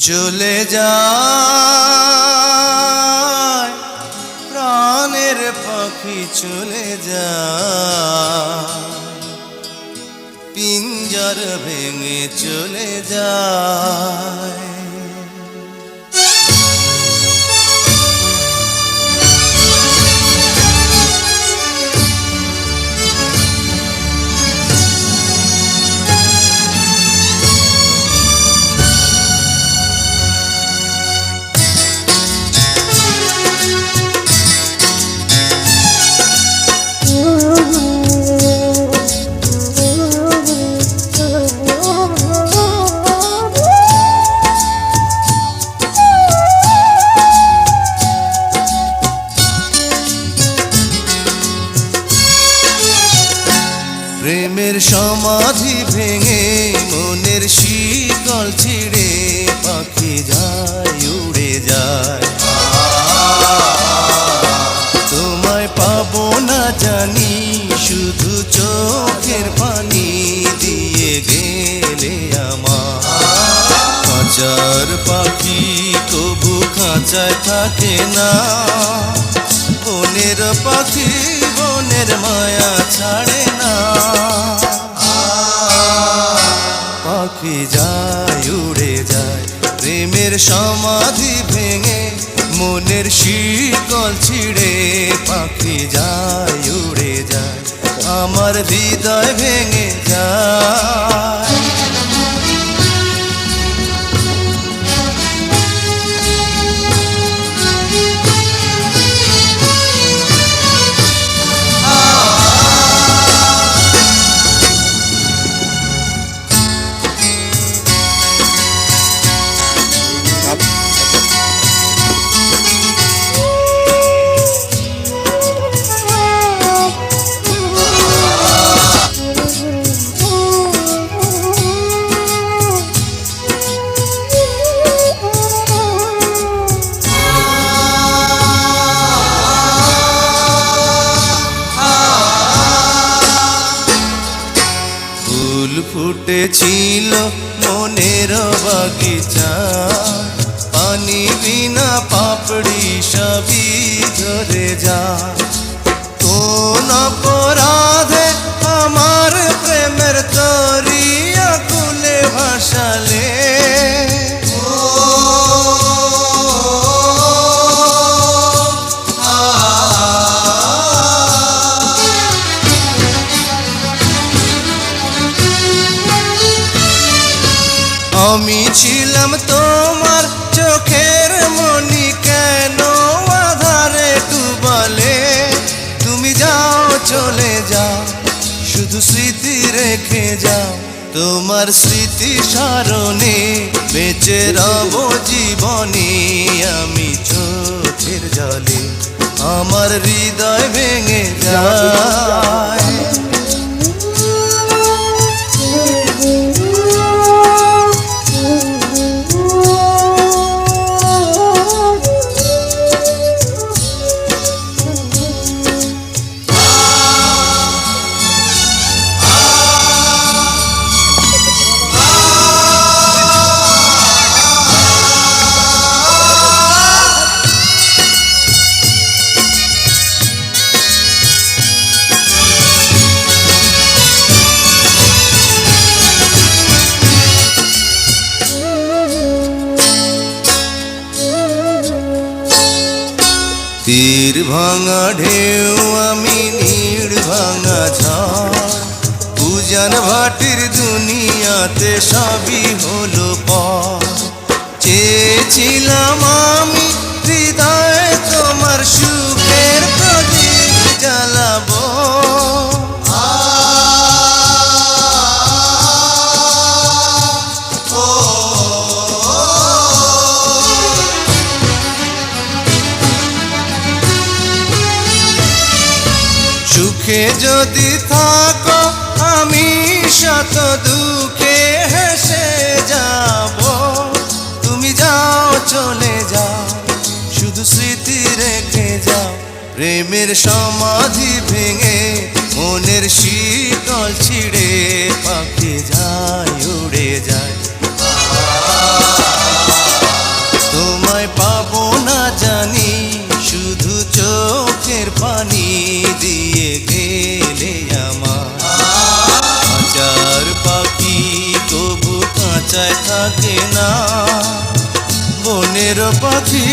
চলে যায় প্রাণের পাখি চলে যায়, পিঞ্জর ভেঙে চলে যায়। প্রেমের সমাধি ভেঙে মনের শিকল ছিঁড়ে পাখি যায় উড়ে যায়। তোমায় পাবো না জানি শুধু চোখের পানি দিয়ে গেলে আমার। খাঁচার পাখি কবু খাঁচায় থাকে না, বনের পাখি বনের মায়া ছাড়ে না। পাখি যায় উড়ে যায় প্রেমের সমাধি ভেঙে মনের শিকল ছিঁড়ে পাখি যায় উড়ে যায়, আমার হৃদয় ভেঙে যায়। ফুটেছিল মনের বাগিচা, পানি বিনা পাপড়ি সবই ঝরে যায়। কোন অপরাধে আমার প্রেমের তরিয়া কুলে ভাসালে, আমি ছিলাম তোমার চোখের মনি, কেন আধারে ডুবালে? তুমি যাও চলে যাও শুধু স্মৃতি রেখে যাও, তোমার স্মৃতি স্মরণে বেঁচে রব জীবনে। আমি চোখের জলে আমার হৃদয় ভেঙে যায়। তীর ভাঙা ঢেউ আমি নীড় ভাঙা ঝড়, উজান ভাটির দুনিয়াতে সবই হলো পর। চেয়েছিলাম আমি হৃদয়ে তোমার সুখের প্রদীপ জ্বালাবো, সুখে যদি থাকো আমি শত দুঃখে হেসে যাব। তুমি যাও চলে যাও শুধু স্মৃতি রেখে যাও, প্রেমের সমাধি ভেঙে মনের শিকল ছিঁড়ে পাখি যায় উড়ে যায়। চোখের পানি দিয়ে গেলে আমার খাঁচার পাখি তবু কাঁচায় থাকে না বনের পাখি